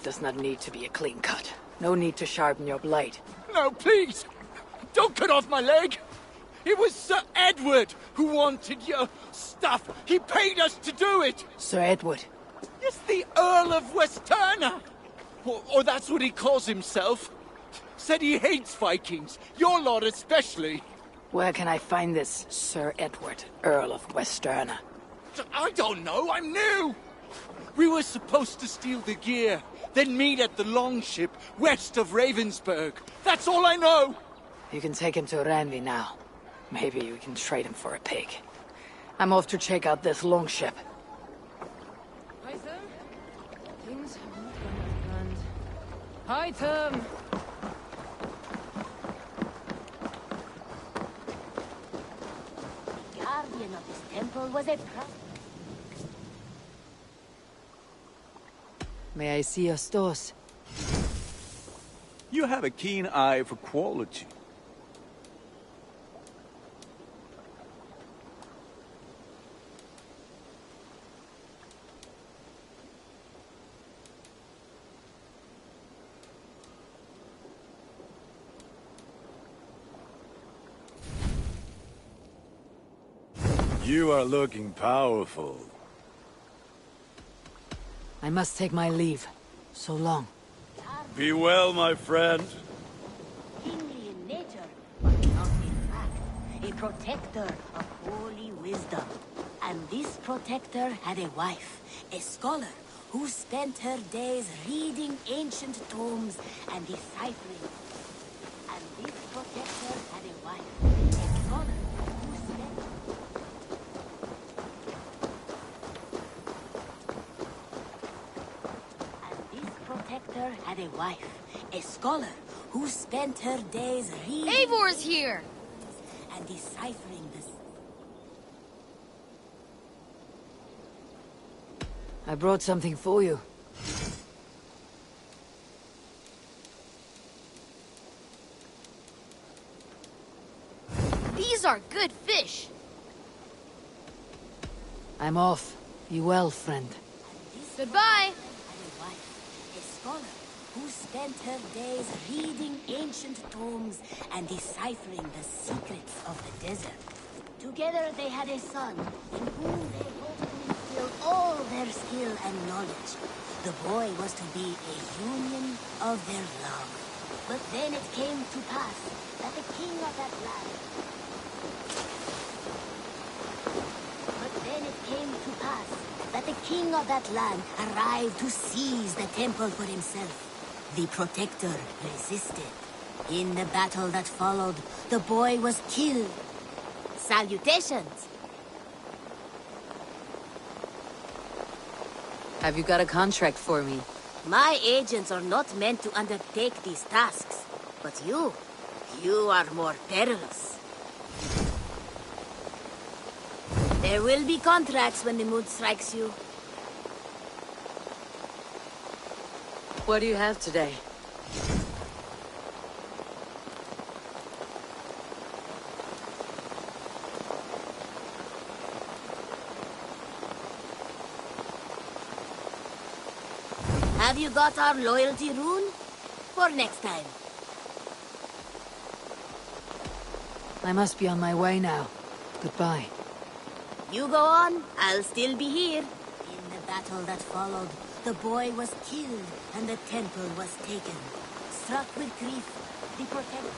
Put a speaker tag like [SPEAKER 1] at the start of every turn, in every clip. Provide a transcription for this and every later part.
[SPEAKER 1] It does not need to be a clean cut. No need to sharpen your blade.
[SPEAKER 2] No, please! Don't cut off my leg! It was Sir Edward who wanted your stuff. He paid us to do it!
[SPEAKER 1] Sir Edward?
[SPEAKER 2] It's the Earl of Westerna! Or that's what he calls himself. Said he hates Vikings, your lot especially.
[SPEAKER 1] Where can I find this Sir Edward, Earl of Westerna?
[SPEAKER 2] I don't know, I'm new! We were supposed to steal the gear, then meet at the longship west of Ravensburg. That's all I know!
[SPEAKER 1] You can take him to Ranvi now. Maybe we can trade him for a pig. I'm off to check out this longship.
[SPEAKER 3] Things have not gone as planned. Item!
[SPEAKER 4] The guardian of this temple was a
[SPEAKER 1] May I see your stores?
[SPEAKER 5] You have a keen eye for quality. You are looking powerful.
[SPEAKER 1] I must take my leave. So long.
[SPEAKER 5] Be well, my friend.
[SPEAKER 4] kingly in nature, but not in fact. A protector of holy wisdom. And this protector had a wife, a scholar, who spent her days reading ancient tomes and deciphering. And this protector had a wife, a scholar, who spent... Protector had a wife, a scholar, who spent her days reading...
[SPEAKER 3] Eivor's here!
[SPEAKER 4] ...and deciphering this.
[SPEAKER 1] I brought something for you.
[SPEAKER 3] These are good fish!
[SPEAKER 1] I'm off. Be well, friend.
[SPEAKER 3] Goodbye!
[SPEAKER 4] Scholar who spent her days reading ancient tomes and deciphering the secrets of the desert. Together they had a son, in whom they hoped to instill all their skill and knowledge. The boy was to be a union of their love. But then it came to pass that the king of that land... that the king of that land arrived to seize the temple for himself. The protector resisted. In the battle that followed, the boy was killed. Salutations!
[SPEAKER 1] Have you got a contract for me?
[SPEAKER 4] My agents are not meant to undertake these tasks. But you are more perilous. There will be contracts when the mood strikes you.
[SPEAKER 1] What do you have today?
[SPEAKER 4] Have you got our loyalty rune? For next time.
[SPEAKER 1] I must be on my way now. Goodbye.
[SPEAKER 4] You go on, I'll still be here. In the battle that followed, the boy was killed and the temple was taken. Struck with grief, the protector...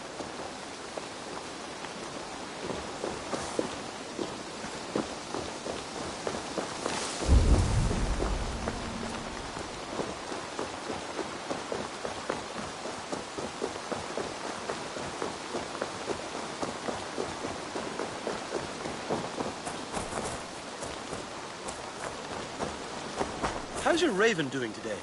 [SPEAKER 6] How's your raven doing today?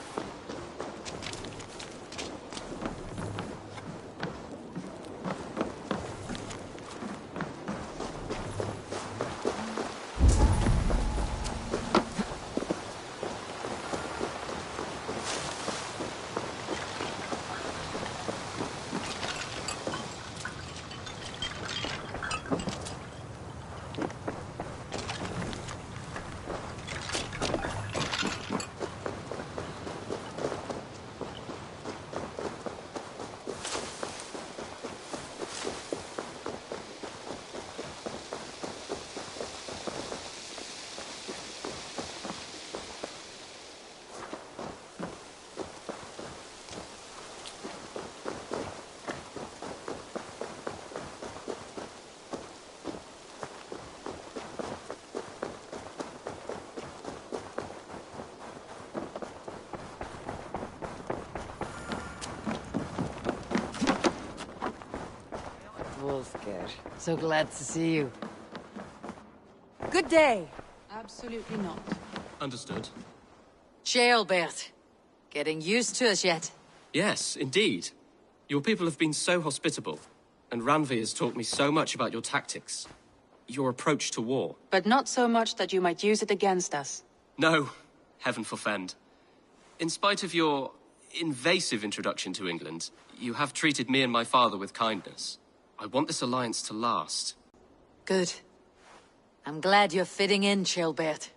[SPEAKER 1] Volsker. So glad to see you.
[SPEAKER 3] Good day. Absolutely not.
[SPEAKER 7] Understood.
[SPEAKER 1] Ceolbert. Getting used to us yet?
[SPEAKER 7] Yes, indeed. Your people have been so hospitable, and Ranvi has taught me so much about your tactics. Your approach to war.
[SPEAKER 3] But not so much that you might use it against us.
[SPEAKER 7] No, heaven forfend. In spite of your invasive introduction to England, you have treated me and my father with kindness. I want this alliance to last.
[SPEAKER 1] Good. I'm glad you're fitting in, Ceolbert.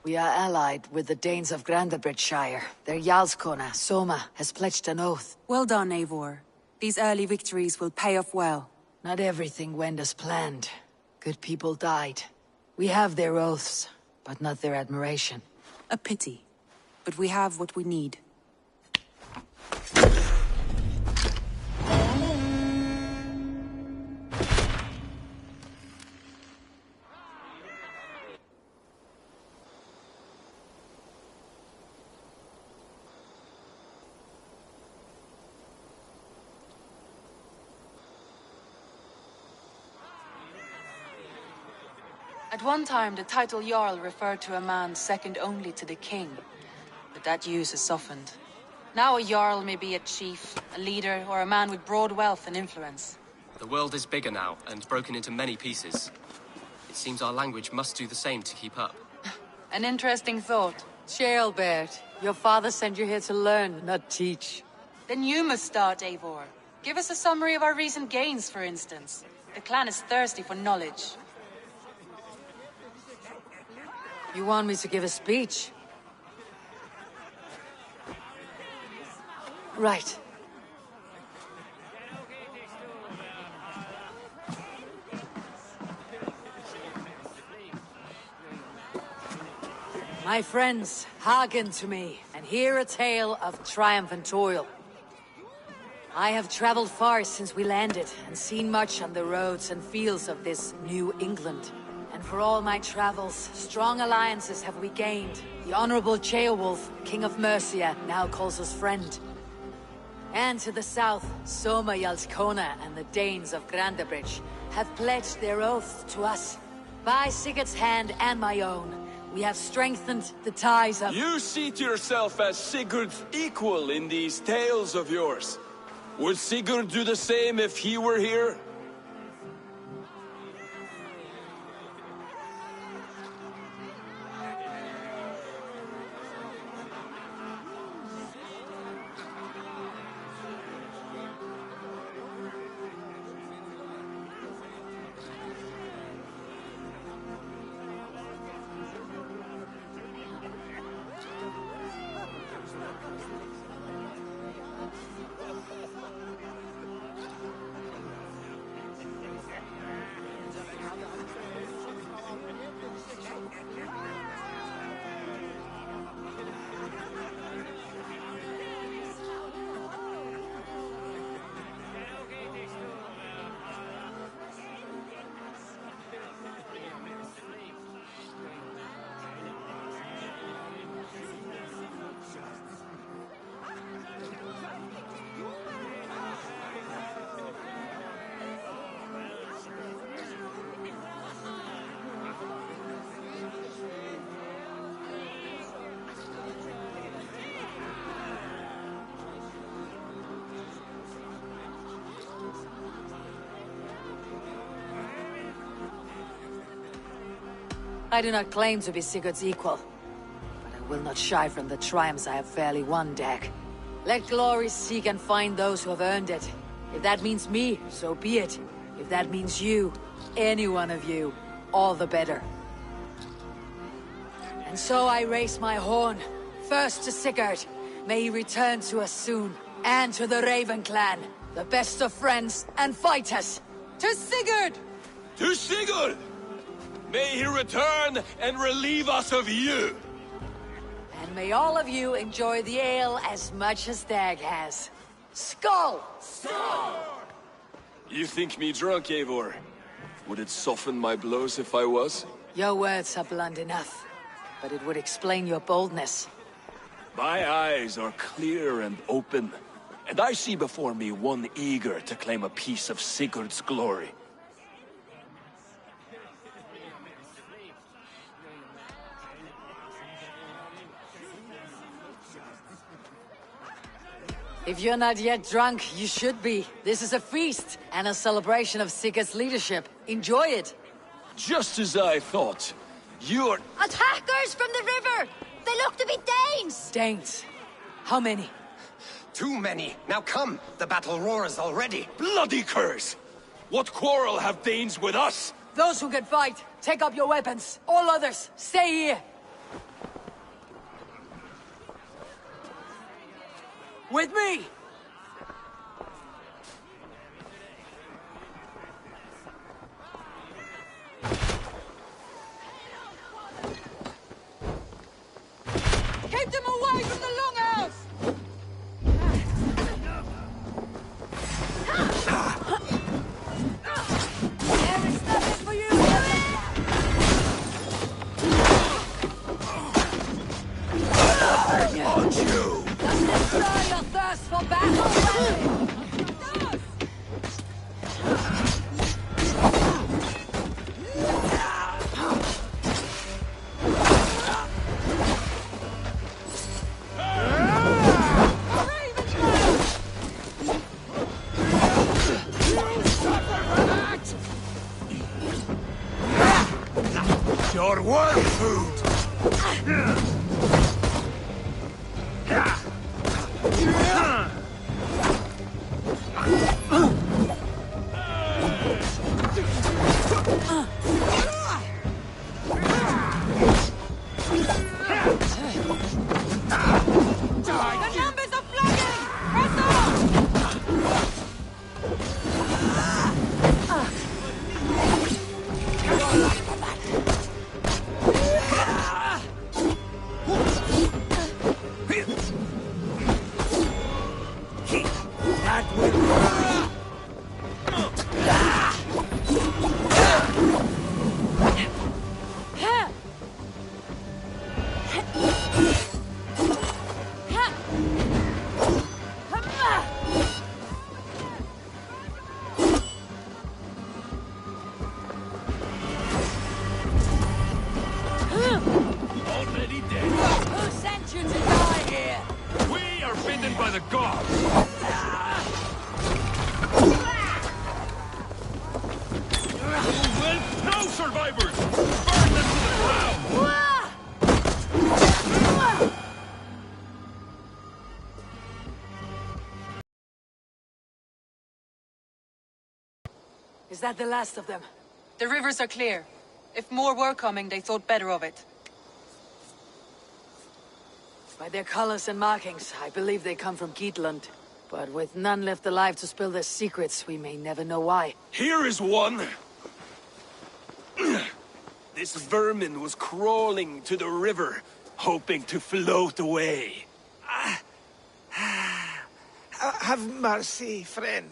[SPEAKER 1] We are allied with the Danes of Grandabridgeshire. Their Jarlskona, Soma, has pledged an oath.
[SPEAKER 3] Well done, Eivor. These early victories will pay off well.
[SPEAKER 1] Not everything went as planned. Good people died. We have their oaths, but not their admiration.
[SPEAKER 3] A pity. But we have what we need. At one time, the title Jarl referred to a man second only to the king. But that use has softened. Now a Jarl may be a chief, a leader, or a man with broad wealth and influence.
[SPEAKER 7] The world is bigger now, and broken into many pieces. It seems our language must do the same to keep up.
[SPEAKER 3] An interesting thought.
[SPEAKER 1] Ceolbert, your father sent you here to learn, not teach.
[SPEAKER 3] Then you must start, Eivor. Give us a summary of our recent gains, for instance. The clan is thirsty for knowledge.
[SPEAKER 1] You want me to give a speech? Right. My friends, hearken to me, and hear a tale of triumph and toil. I have traveled far since we landed, and seen much on the roads and fields of this New England. And for all my travels, strong alliances have we gained. The Honorable Ceolwulf, King of Mercia, now calls us friend. And to the south, Soma Jarlskona and the Danes of Grandabridge have pledged their oath to us. By Sigurd's hand and my own, we have strengthened the ties of—
[SPEAKER 8] You see to yourself as Sigurd's equal in these tales of yours. Would Sigurd do the same if he were here?
[SPEAKER 1] I do not claim to be Sigurd's equal, but I will not shy from the triumphs I have fairly won, Dag. Let glory seek and find those who have earned it. If that means me, so be it. If that means you, any one of you, all the better. And so I raise my horn, first to Sigurd. May he return to us soon. And to the Raven clan, the best of friends and fighters. To Sigurd!
[SPEAKER 8] To Sigurd! May he return and relieve us of you!
[SPEAKER 1] And may all of you enjoy the ale as much as Dag has. Skull!
[SPEAKER 8] You think me drunk, Eivor? Would it soften my blows if I was?
[SPEAKER 1] Your words are blunt enough, but it would explain your boldness.
[SPEAKER 8] My eyes are clear and open, and I see before me one eager to claim a piece of Sigurd's glory.
[SPEAKER 1] If you're not yet drunk, you should be. This is a feast and a celebration of Sigurd's leadership. Enjoy it.
[SPEAKER 8] Just as I thought. You're...
[SPEAKER 4] Attackers from the river! They look to be Danes!
[SPEAKER 1] Danes. How many?
[SPEAKER 9] Too many. Now come, the battle roars already.
[SPEAKER 8] Bloody curse! What quarrel have Danes with us?
[SPEAKER 1] Those who can fight, take up your weapons. All others, stay here. With me! Keep them away from the longhouse! There is nothing for you here!
[SPEAKER 9] On you!
[SPEAKER 1] Doesn't it stir your thirst for battle?
[SPEAKER 9] Your worm food!
[SPEAKER 8] Already dead.
[SPEAKER 1] Who sent you to die here?
[SPEAKER 8] We are bidden by the gods. Well, no survivors! Burn them to the ground!
[SPEAKER 1] Is that the last of them?
[SPEAKER 3] The rivers are clear. If more were coming, they thought better of it.
[SPEAKER 1] By their colors and markings, I believe they come from Geatland. But with none left alive to spill their secrets, we may never know why.
[SPEAKER 8] Here is one. This vermin was crawling to the river, hoping to float away.
[SPEAKER 10] Have mercy, friend.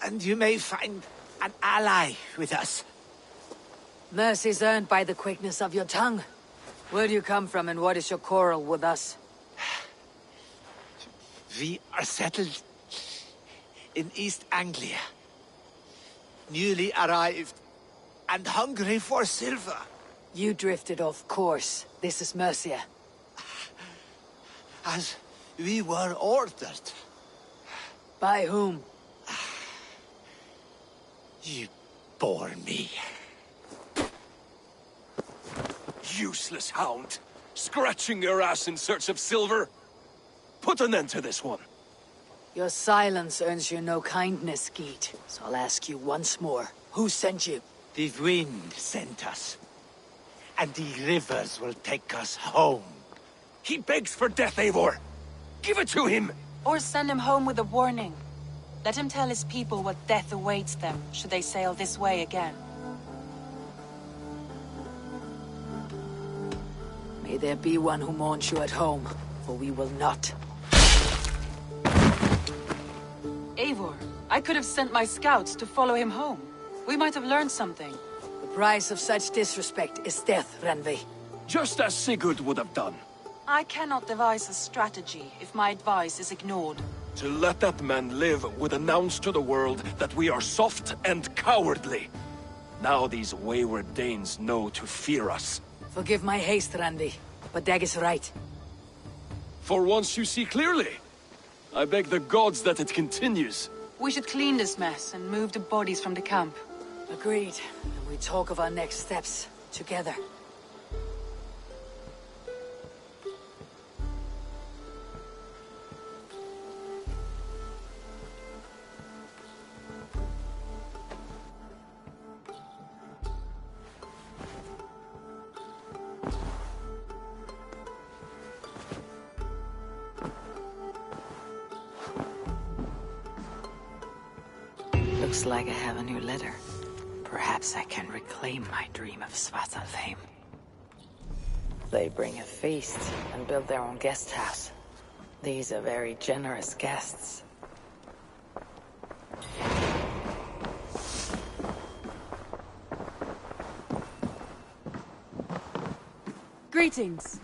[SPEAKER 10] And you may find an ally with us.
[SPEAKER 1] Mercy's earned by the quickness of your tongue. Where do you come from and what is your quarrel with us?
[SPEAKER 10] We are settled in East Anglia. Newly arrived and hungry for silver.
[SPEAKER 1] You drifted off course. This is Mercia.
[SPEAKER 10] As we were ordered.
[SPEAKER 1] By whom?
[SPEAKER 10] You bore me.
[SPEAKER 8] Useless hound! Scratching your ass in search of silver! Put an end to this one!
[SPEAKER 1] Your silence earns you no kindness, Geet. So I'll ask you once more. Who sent you?
[SPEAKER 10] The wind sent us. And the rivers will take us home.
[SPEAKER 8] He begs for death, Eivor! Give it to him!
[SPEAKER 3] Or send him home with a warning. Let him tell his people what death awaits them, should they sail this way again.
[SPEAKER 1] May there be one who mourns you at home, for we will not.
[SPEAKER 3] I could have sent my scouts to follow him home. We might have learned something.
[SPEAKER 1] The price of such disrespect is death, Renvi.
[SPEAKER 8] Just as Sigurd would have done.
[SPEAKER 3] I cannot devise a strategy if my advice is ignored.
[SPEAKER 8] To let that man live would announce to the world that we are soft and cowardly. Now these wayward Danes know to fear us.
[SPEAKER 1] Forgive my haste, Randi, but Dag is right.
[SPEAKER 8] For once you see clearly. I beg the gods that it continues.
[SPEAKER 3] We should clean this mess and move the bodies from the camp.
[SPEAKER 1] Agreed. And we talk of our next steps together. Looks like I have a new letter. Perhaps I can reclaim my dream of Svartalfheim. They bring a feast and build their own guest house. These are very generous guests.
[SPEAKER 3] Greetings.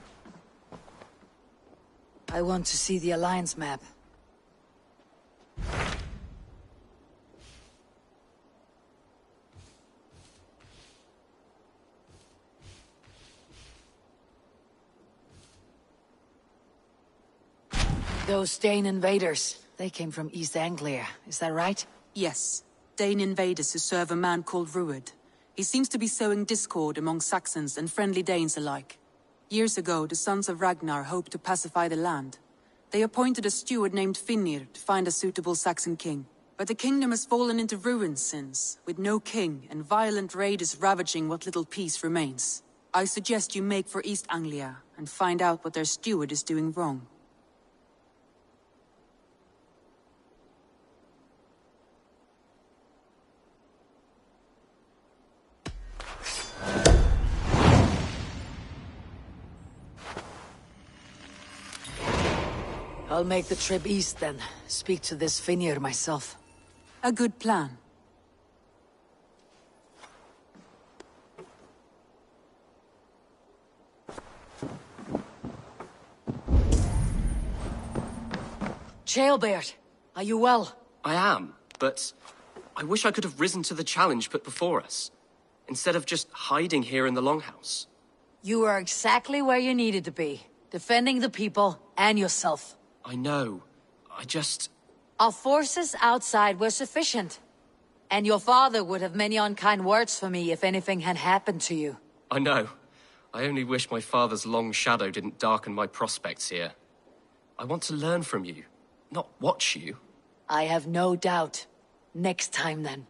[SPEAKER 1] I want to see the Alliance map. Those Dane invaders, they came from East Anglia, is that right?
[SPEAKER 3] Yes. Dane invaders who serve a man called Ruud. He seems to be sowing discord among Saxons and friendly Danes alike. Years ago, the sons of Ragnar hoped to pacify the land. They appointed a steward named Finnir to find a suitable Saxon king. But the kingdom has fallen into ruins since, with no king and violent raiders ravaging what little peace remains. I suggest you make for East Anglia and find out what their steward is doing wrong.
[SPEAKER 1] I'll make the trip east then. Speak to this Finnir myself.
[SPEAKER 3] A good plan.
[SPEAKER 1] Jailbert, are you well?
[SPEAKER 7] I am, but I wish I could have risen to the challenge put before us, instead of just hiding here in the Longhouse.
[SPEAKER 1] You are exactly where you needed to be, defending the people and yourself.
[SPEAKER 7] I know.
[SPEAKER 1] Our forces outside were sufficient. And your father would have many unkind words for me if anything had happened to you.
[SPEAKER 7] I know. I only wish my father's long shadow didn't darken my prospects here. I want to learn from you, not watch you.
[SPEAKER 1] I have no doubt. Next time, then.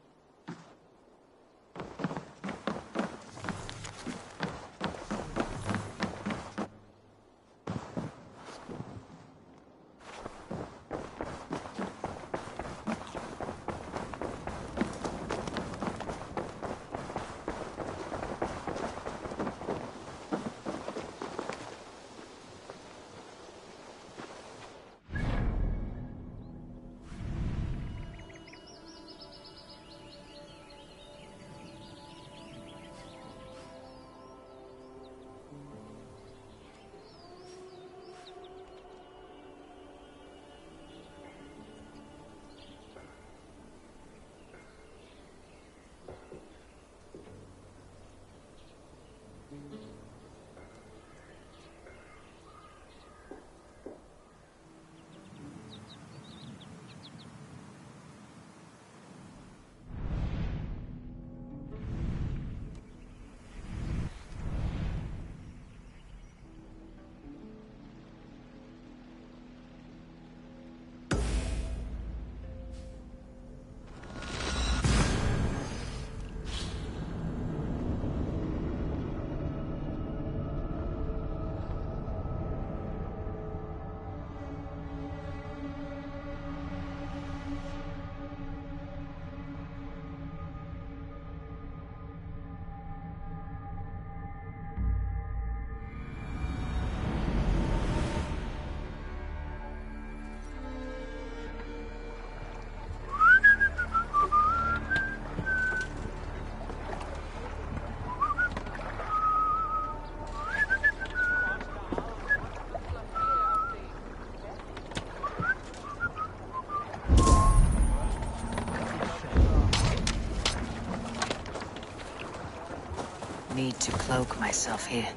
[SPEAKER 1] to cloak myself here.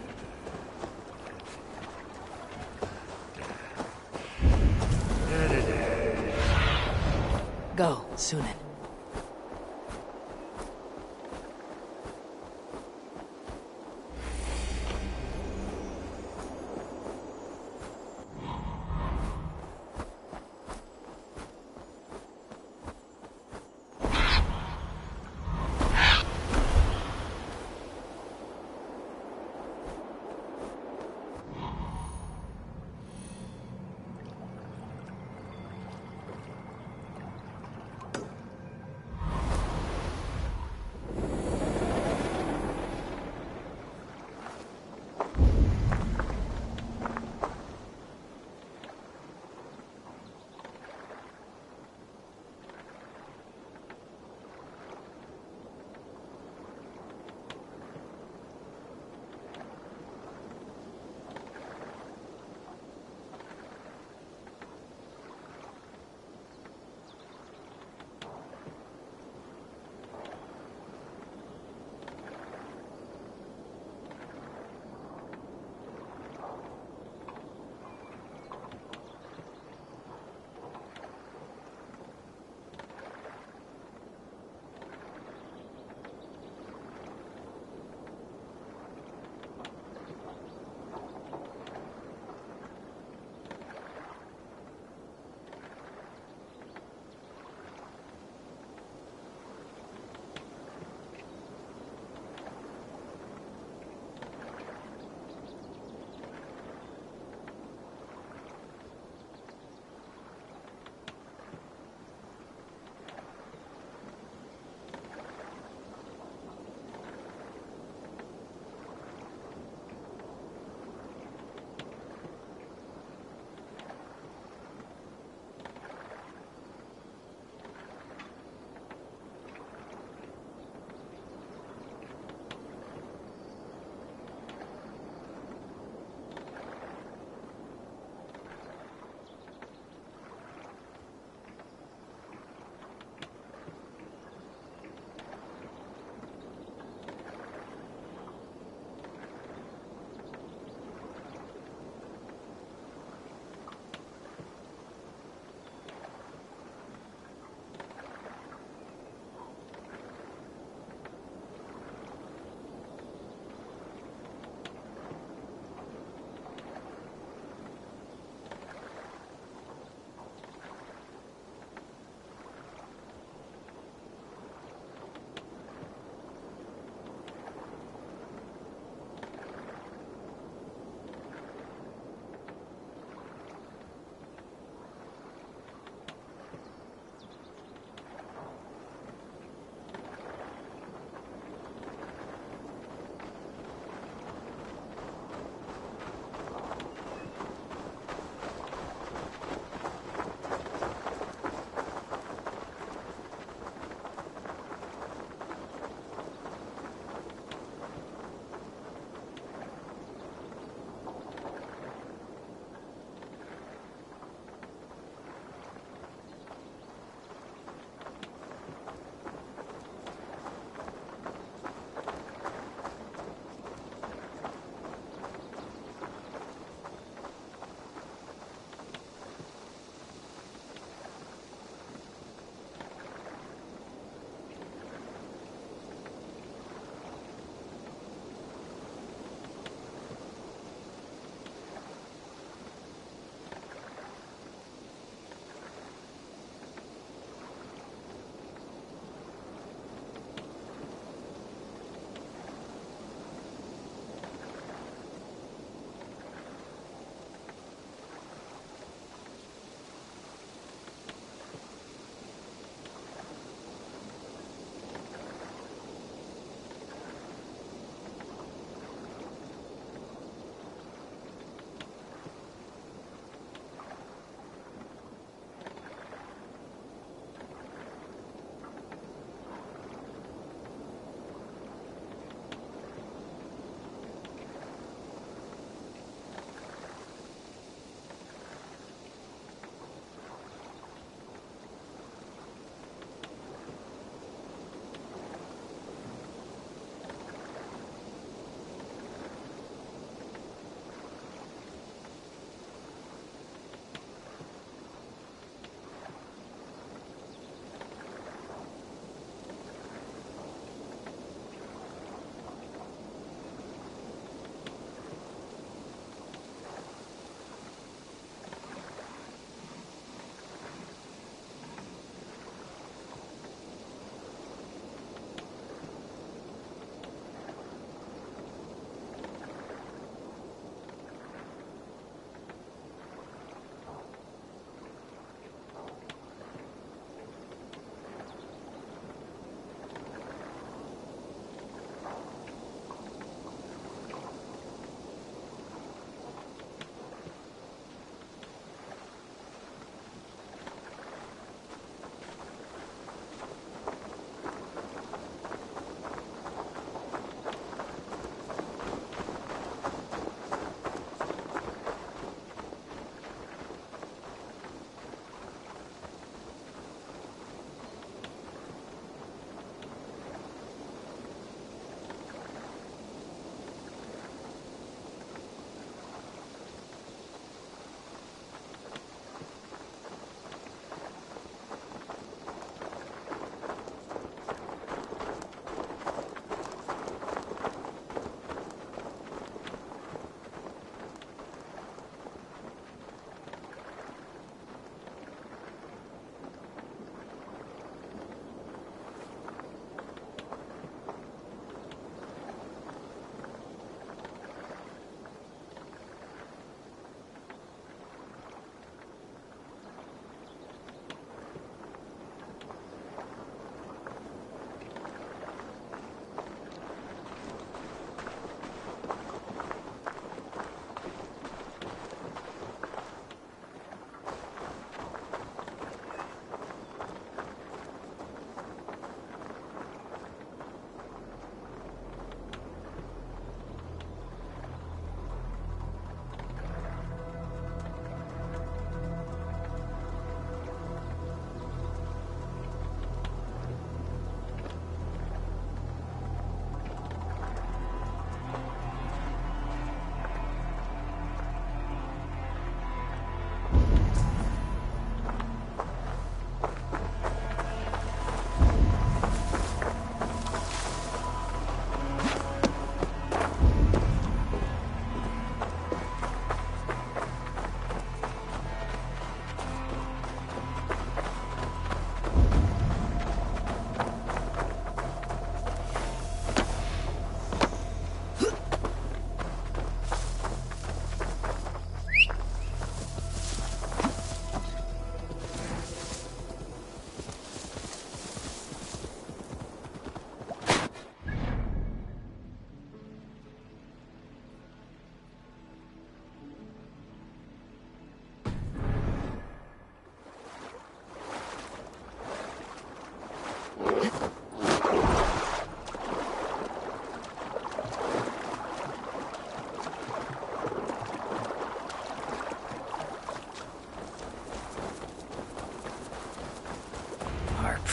[SPEAKER 1] Go, Sunan.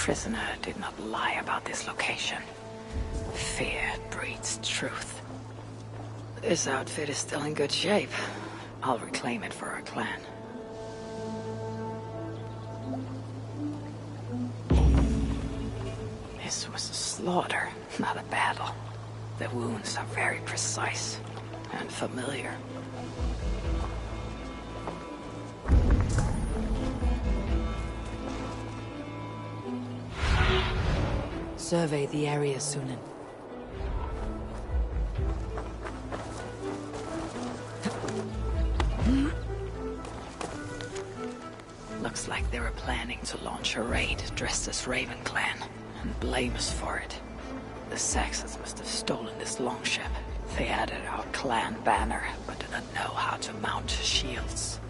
[SPEAKER 1] prisoner did not lie about this location. Fear breeds truth. This outfit is still in good shape. I'll reclaim it for our clan. This was a slaughter, not a battle. The wounds are very precise and familiar. Survey the area, Sunan. Looks like they were planning to launch a raid dressed as Raven Clan, and blame us for it. The Saxons must have stolen this longship. They added our clan banner, but did not know how to mount shields.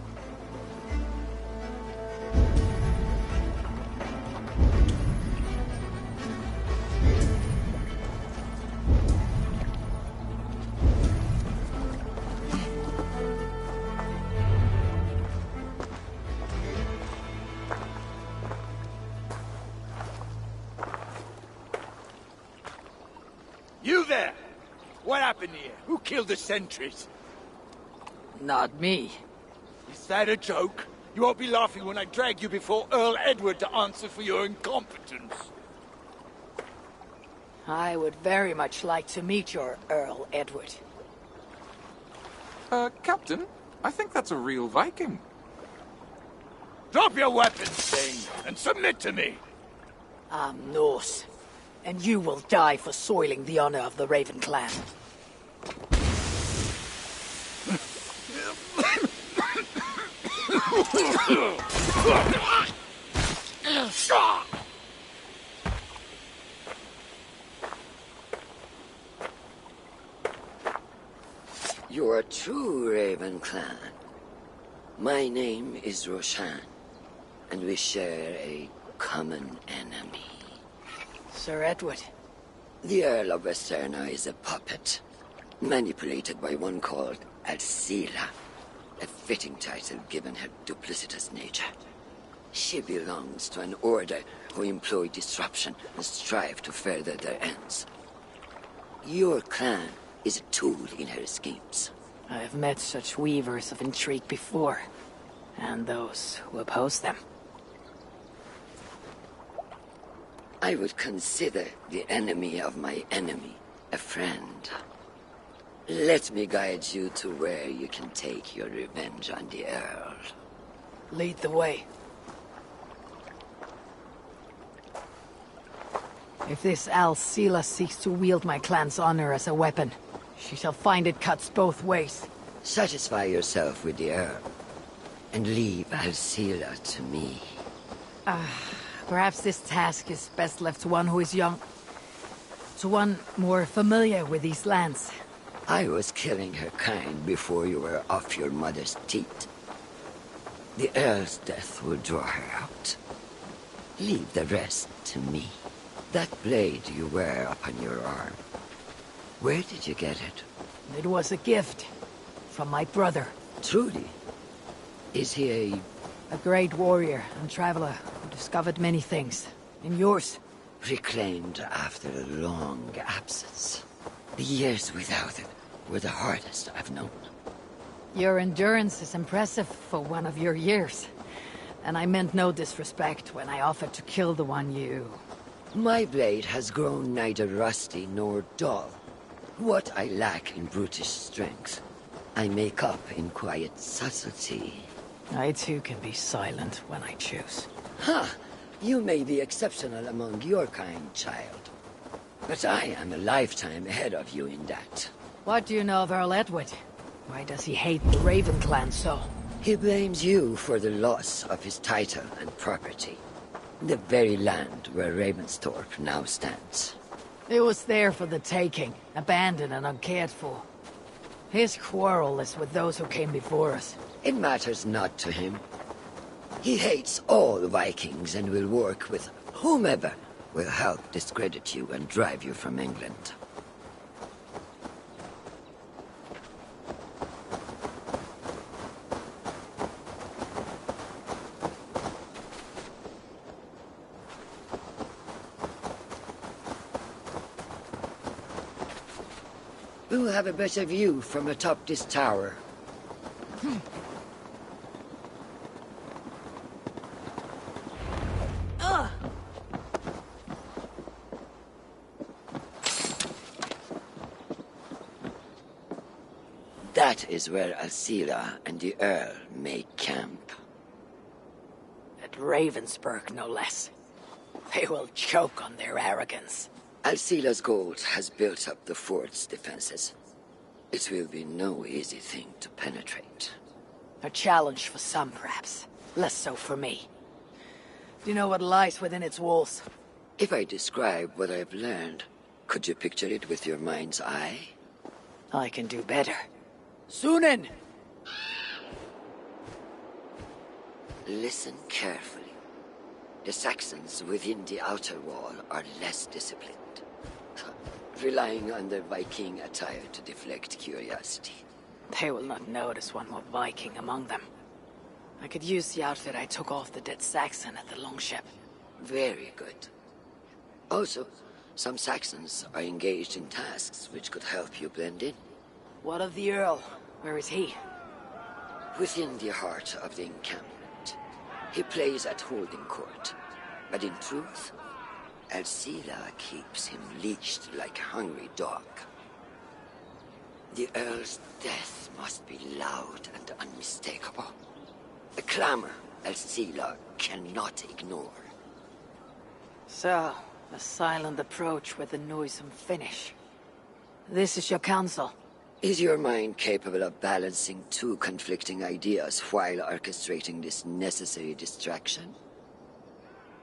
[SPEAKER 2] You there! What happened here? Who killed the sentries?
[SPEAKER 1] Not me.
[SPEAKER 2] Is that a joke? You won't be laughing when I drag you before Earl Edward to answer for your incompetence.
[SPEAKER 1] I would very much like to meet your Earl Edward.
[SPEAKER 11] Captain, I think that's a real Viking.
[SPEAKER 2] Drop your weapons, Thing, and submit to me!
[SPEAKER 1] I'm Norse, and you will die for soiling the honor of the Raven Clan.
[SPEAKER 12] You are true, Raven Clan. My name is Roshan, and we share a common enemy.
[SPEAKER 1] Sir Edward.
[SPEAKER 12] The Earl of Westerna is a puppet, manipulated by one called Alcila, a fitting title given her duplicitous nature. She belongs to an order who employ disruption and strive to further their ends. Your clan is a tool in her schemes.
[SPEAKER 1] I have met such weavers of intrigue before, and those who oppose them.
[SPEAKER 12] I would consider the enemy of my enemy a friend. Let me guide you to where you can take your revenge on the Earl.
[SPEAKER 1] Lead the way. If this Alcila seeks to wield my clan's honor as a weapon, she shall find it cuts both ways.
[SPEAKER 12] Satisfy yourself with the Earl, and leave Alcila to me.
[SPEAKER 1] Perhaps this task is best left to one who is young. To one more familiar with these lands.
[SPEAKER 12] I was killing her kind before you were off your mother's teat. The Earl's death will draw her out. Leave the rest to me. That blade you wear upon your arm, where did you get it?
[SPEAKER 1] It was a gift from my brother.
[SPEAKER 12] Truly? Is he
[SPEAKER 1] a great warrior and traveler who discovered many things. And yours?
[SPEAKER 12] Reclaimed after a long absence. The years without it were the hardest I've known.
[SPEAKER 1] Your endurance is impressive for one of your years. And I meant no disrespect when I offered to kill the one you...
[SPEAKER 12] My blade has grown neither rusty nor dull. What I lack in brutish strength, I make up in quiet subtlety.
[SPEAKER 1] I too can be silent when I choose.
[SPEAKER 12] Ha! You may be exceptional among your kind, child. But I am a lifetime ahead of you in that.
[SPEAKER 1] What do you know of Earl Edward? Why does he hate the Raven Clan so?
[SPEAKER 12] He blames you for the loss of his title and property. The very land where Ravensthorpe now stands.
[SPEAKER 1] It was there for the taking, abandoned and uncared for. His quarrel is with those who came before us.
[SPEAKER 12] It matters not to him. He hates all Vikings and will work with whomever will help discredit you and drive you from England. We'll have a better view from atop this tower. That is where Alcila and the Earl make camp.
[SPEAKER 1] At Ravensburg, no less. They will choke on their arrogance.
[SPEAKER 12] Alcila's gold has built up the fort's defenses. It will be no easy thing to penetrate.
[SPEAKER 1] A challenge for some, perhaps. Less so for me. Do you know what lies within its walls?
[SPEAKER 12] If I describe what I've learned, could you picture it with your mind's eye?
[SPEAKER 1] I can do better. Sunan!
[SPEAKER 12] Listen carefully. The Saxons within the outer wall are less disciplined, relying on their Viking attire to deflect curiosity.
[SPEAKER 1] They will not notice one more Viking among them. I could use the outfit I took off the dead Saxon at the longship.
[SPEAKER 12] Very good. Also, some Saxons are engaged in tasks which could help you blend in.
[SPEAKER 1] What of the Earl? Where is he?
[SPEAKER 12] Within the heart of the encampment. He plays at holding court. But in truth, Alcila keeps him leashed like a hungry dog. The Earl's death must be loud and unmistakable. A clamor Alcila cannot ignore.
[SPEAKER 1] So, a silent approach with a noisome finish. This is your counsel.
[SPEAKER 12] Is your mind capable of balancing two conflicting ideas while orchestrating this necessary distraction?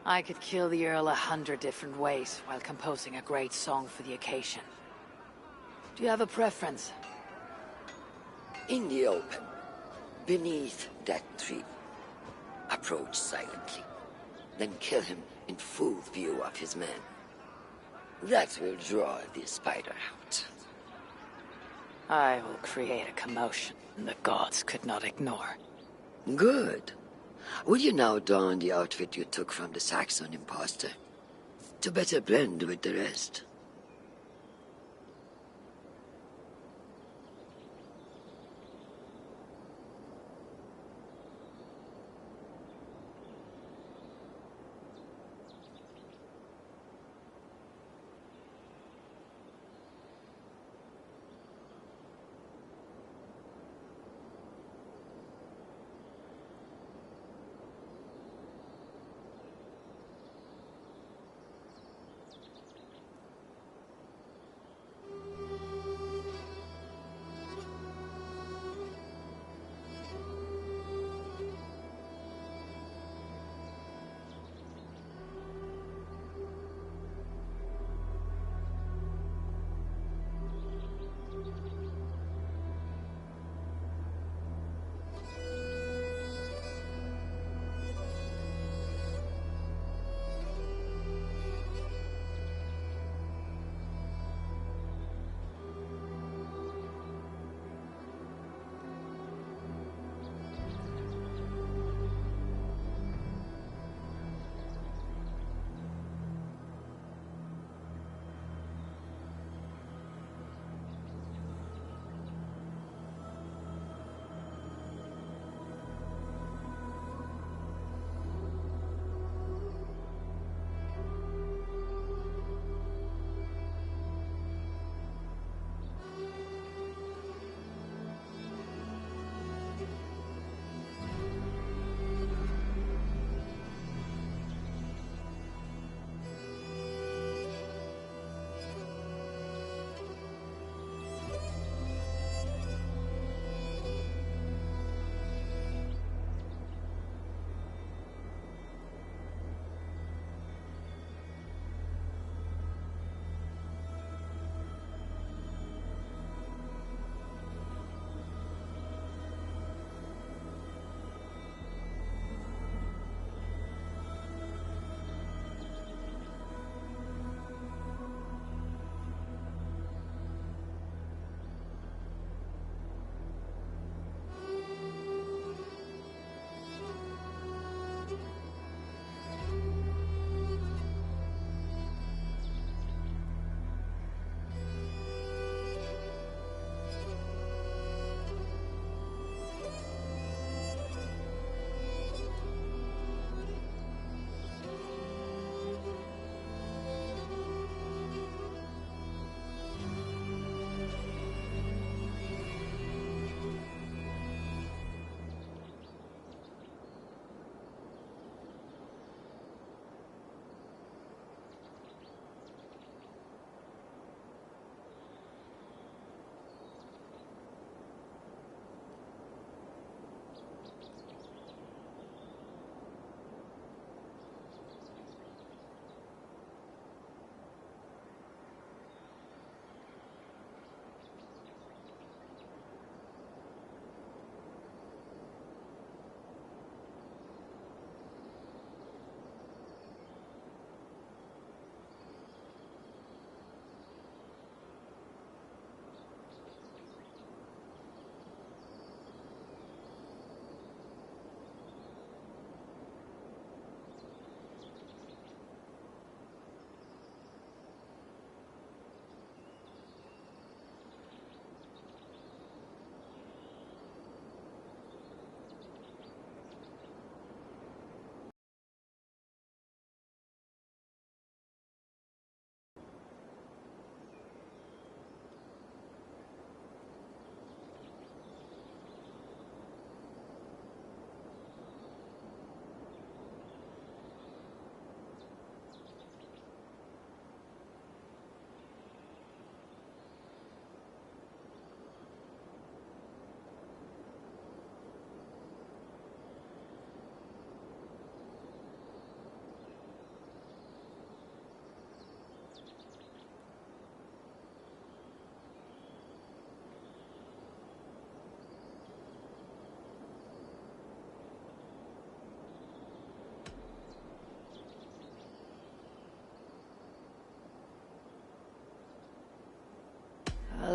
[SPEAKER 1] I could kill the Earl 100 different ways while composing a great song for the occasion. Do you have a preference?
[SPEAKER 12] In the open, beneath that tree. Approach silently, then kill him in full view of his men. That will draw the spider out.
[SPEAKER 1] I will create a commotion the gods could not ignore.
[SPEAKER 12] Good. Will you now don the outfit you took from the Saxon imposter? To better blend with the rest.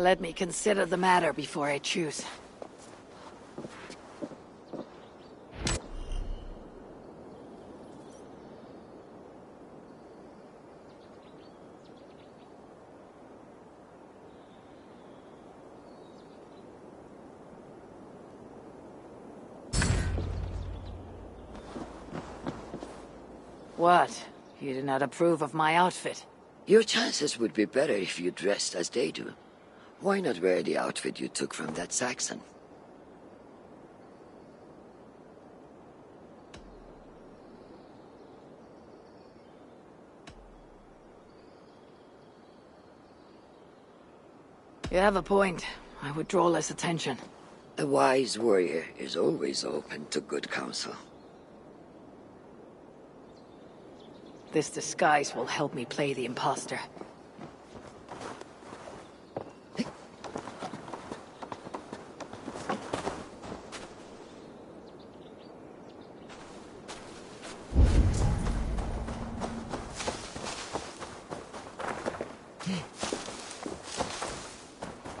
[SPEAKER 1] Let me consider the matter before I choose. What? You do not approve of my outfit?
[SPEAKER 12] Your chances would be better if you dressed as they do. Why not wear the outfit you took from that Saxon?
[SPEAKER 1] You have a point. I would draw less attention.
[SPEAKER 12] A wise warrior is always open to good counsel.
[SPEAKER 1] This disguise will help me play the imposter.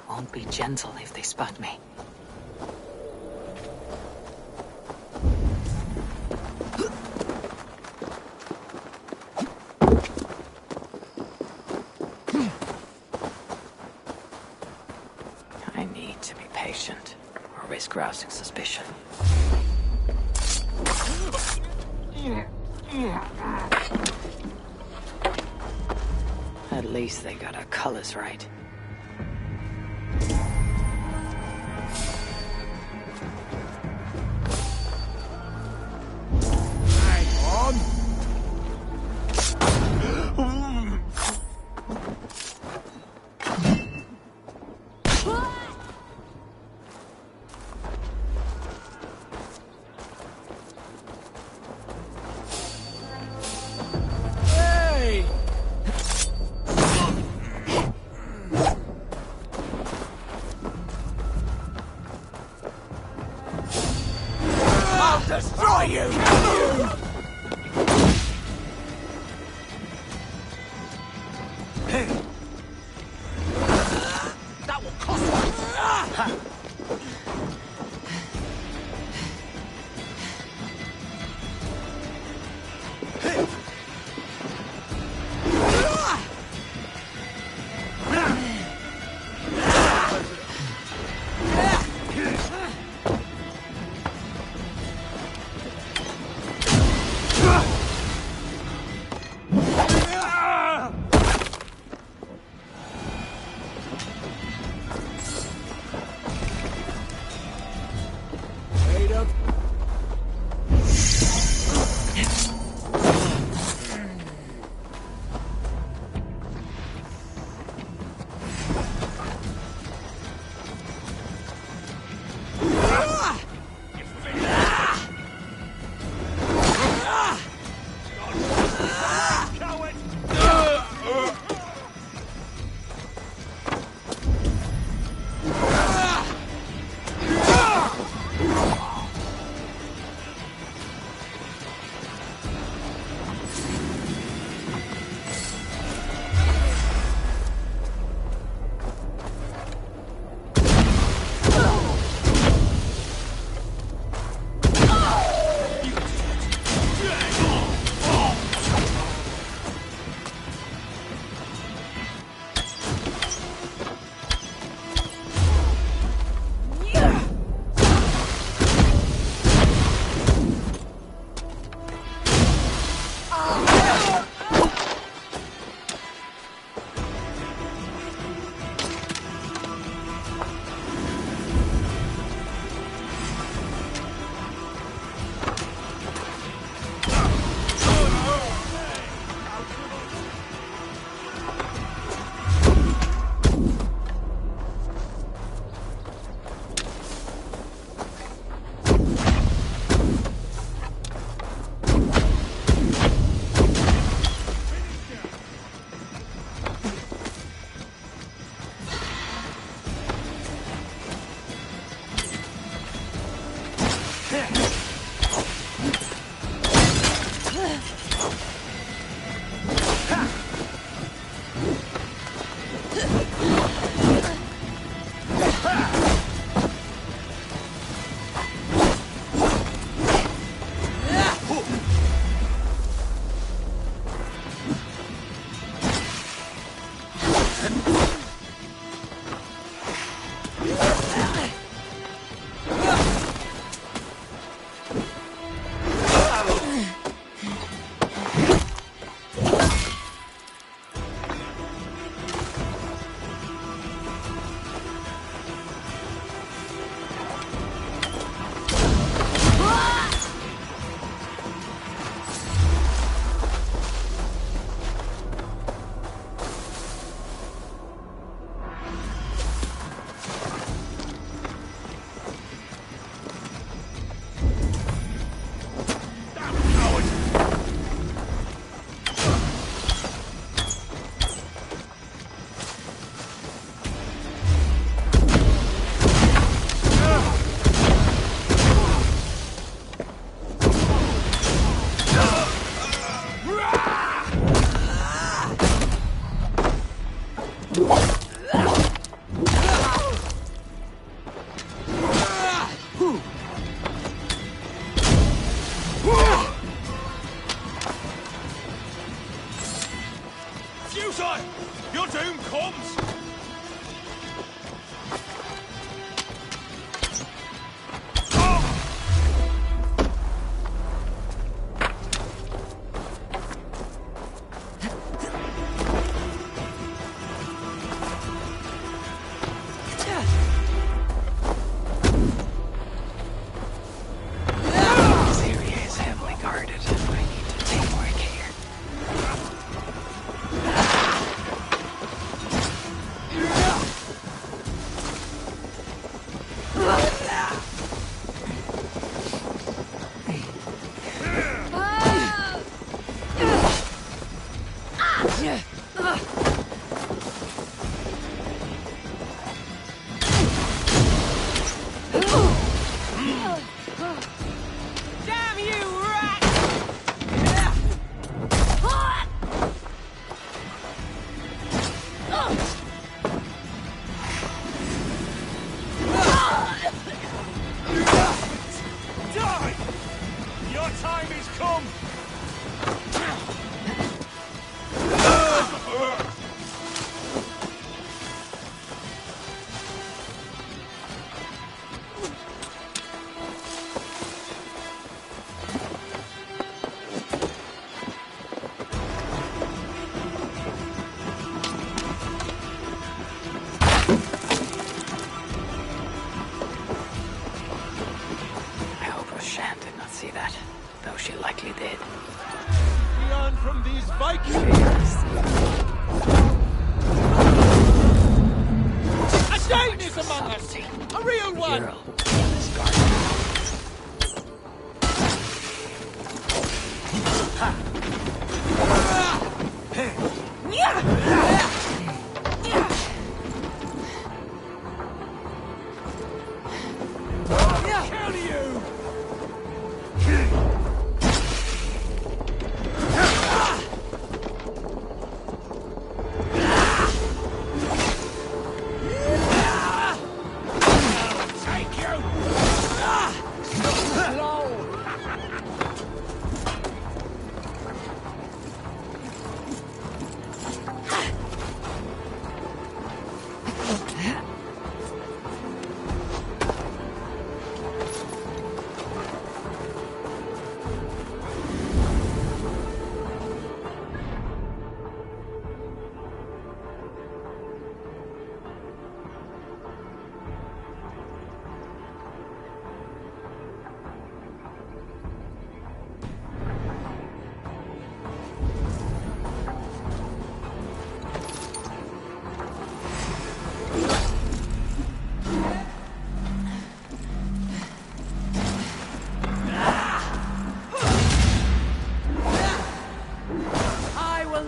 [SPEAKER 1] Won't be gentle if they spot me. I need to be patient, or risk rousing suspicion. At least they got our colors right.
[SPEAKER 10] Destroy you!
[SPEAKER 2] That will cost us!
[SPEAKER 8] comes!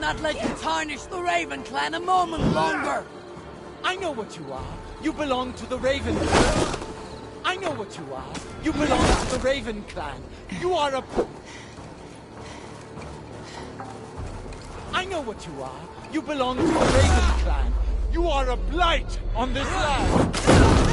[SPEAKER 1] Not let you tarnish the Raven clan a moment longer!
[SPEAKER 2] I know what you are. You belong to the Raven clan. I know what you are. You belong to the Raven clan. You are a... I know what you are. You belong to the Raven clan. You are a blight on this land.